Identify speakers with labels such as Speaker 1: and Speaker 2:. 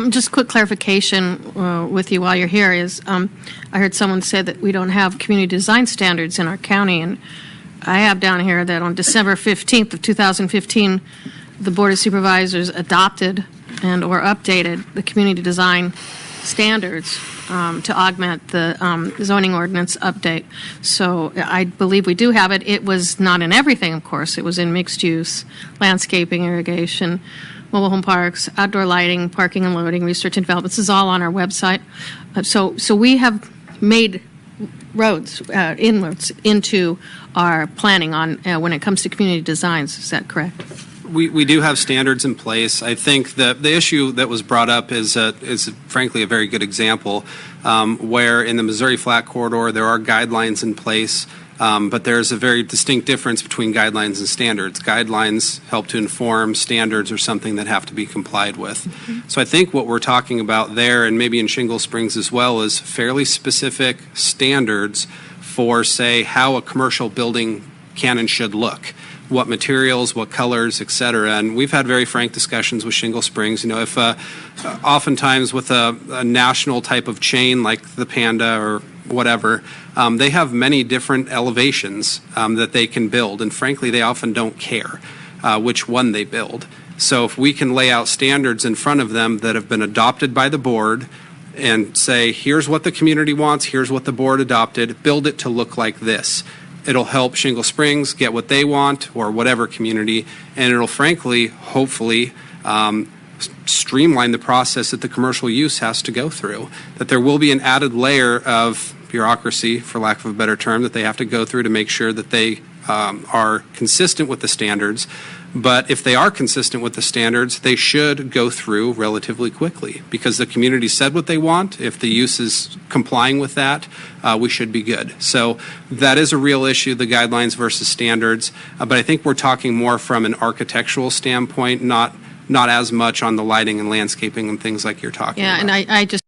Speaker 1: Just quick clarification with you while you're here is I heard someone say that we don't have community design standards in our county, and I have down here that on December 15th of 2015, the Board of Supervisors adopted and or updated the community design standards to augment the zoning ordinance update. So I believe we do have it. It was not in everything, of course. It was in mixed use, landscaping, irrigation, mobile home parks, outdoor lighting, parking and loading, research and development. This is all on our website. So we have made roads, inroads into our planning on when it comes to community designs. Is that correct?
Speaker 2: We do have standards in place. I think the issue that was brought up is frankly a very good example where in the Missouri Flat Corridor there are guidelines in place, but there's a very distinct difference between guidelines and standards. Guidelines help to inform, standards are something that have to be complied with. Mm-hmm. So I think what we're talking about there, and maybe in Shingle Springs as well, is fairly specific standards for, say, how a commercial building can and should look. What materials, what colors, et cetera. And we've had very frank discussions with Shingle Springs. You know, if oftentimes with a national type of chain like the Panda or whatever, they have many different elevations that they can build. And frankly, they often don't care which one they build. So if we can lay out standards in front of them that have been adopted by the board and say, here's what the community wants, here's what the board adopted, build it to look like this. It'll help Shingle Springs get what they want, or whatever community, and it'll frankly, hopefully, streamline the process that the commercial use has to go through. That there will be an added layer of bureaucracy, for lack of a better term, that they have to go through to make sure that they are consistent with the standards. But if they are consistent with the standards, they should go through relatively quickly because the community said what they want. If the use is complying with that, we should be good. So that is a real issue, the guidelines versus standards. But I think we're talking more from an architectural standpoint, not as much on the lighting and landscaping and things like you're talking about.
Speaker 1: Yeah, and I just